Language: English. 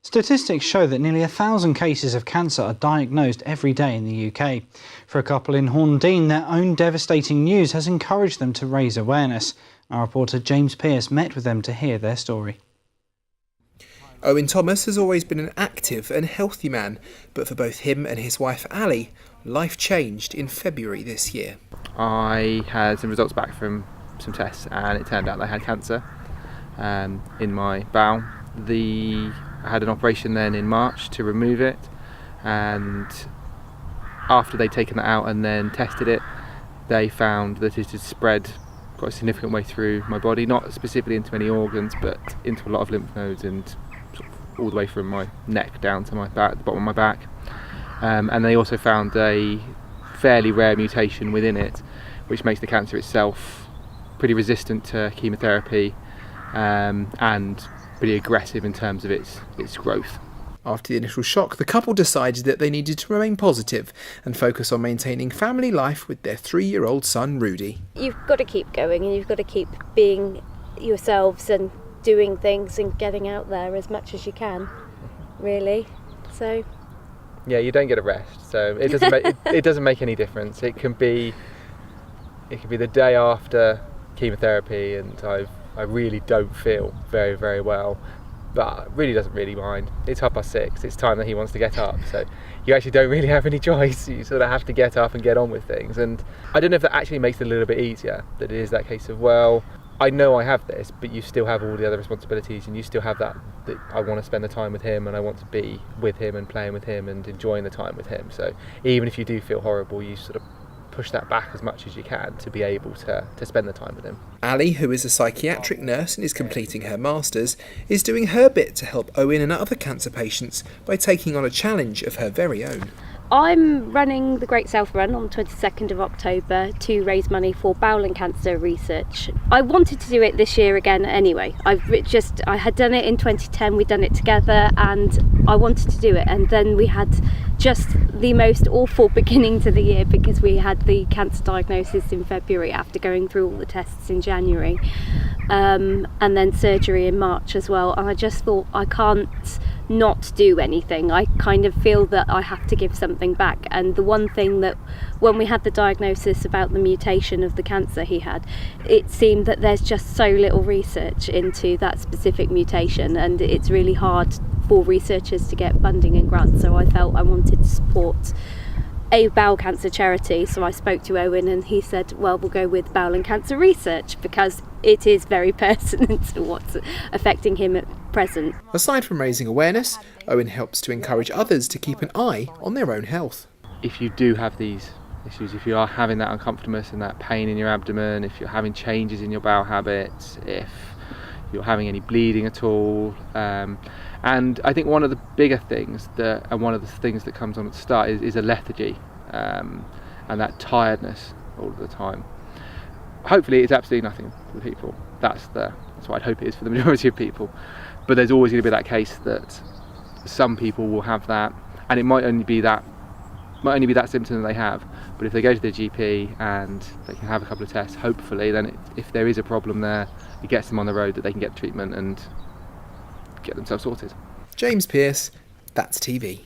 Statistics show that nearly 1,000 cases of cancer are diagnosed every day in the UK. For a couple in Horndean, their own devastating news has encouraged them to raise awareness. Our reporter James Pearce met with them to hear their story. Owen Thomas has always been an active and healthy man, but for both him and his wife Ali, life changed in February this year. I had some results back from some tests and it turned out I had cancer in my bowel. I had an operation then in March to remove it, and after they'd taken that out and then tested it, they found that it had spread quite a significant way through my body, not specifically into any organs but into a lot of lymph nodes and sort of all the way from my neck down to my back, the bottom of my back. And they also found a fairly rare mutation within it, which makes the cancer itself pretty resistant to chemotherapy and pretty aggressive in terms of its growth. After the initial shock, the couple decided that they needed to remain positive and focus on maintaining family life with their 3-year-old son Rudy. You've got to keep going and you've got to keep being yourselves and doing things and getting out there as much as you can, really. So yeah, you don't get a rest, so it doesn't make it doesn't make any difference. It can be the day after chemotherapy and I really don't feel very, very well, but really doesn't really mind. It's 6:30, it's time that he wants to get up, so you actually don't really have any choice. You sort of have to get up and get on with things, and I don't know if that actually makes it a little bit easier, that it is that case of, well, I know I have this, but you still have all the other responsibilities and you still have that I want to spend the time with him and I want to be with him and playing with him and enjoying the time with him. So even if you do feel horrible, you sort of push that back as much as you can to be able to spend the time with him. Ali, who is a psychiatric nurse and is completing her masters, is doing her bit to help Owen and other cancer patients by taking on a challenge of her very own. I'm running the Great South Run on the 22nd of October to raise money for bowel and cancer research. I wanted to do it this year again anyway. I had done it in 2010, we'd done it together and I wanted to do it, and then we had just the most awful beginning to the year because we had the cancer diagnosis in February after going through all the tests in January, and then surgery in March as well, and I just thought I can't not do anything. I kind of feel that I have to give something back, and the one thing that when we had the diagnosis about the mutation of the cancer he had, it seemed that there's just so little research into that specific mutation and it's really hard for researchers to get funding and grants, so I felt I wanted to support a bowel cancer charity. So I spoke to Owen and he said, well, we'll go with bowel and cancer research because it is very pertinent to what's affecting him at present. Aside from raising awareness, Owen helps to encourage others to keep an eye on their own health. If you do have these issues, if you are having that uncomfortableness and that pain in your abdomen, if you're having changes in your bowel habits, if you're having any bleeding at all, and I think one of the bigger things and one of the things that comes on at the start is a lethargy and that tiredness all of the time. Hopefully it's absolutely nothing for people. That's what I'd hope it is for the majority of people. But there's always going to be that case that some people will have that, and it might only be that symptom that they have. But if they go to their GP and they can have a couple of tests, hopefully then if there is a problem there, it gets them on the road that they can get treatment and get themselves sorted. James Pearce, That's TV.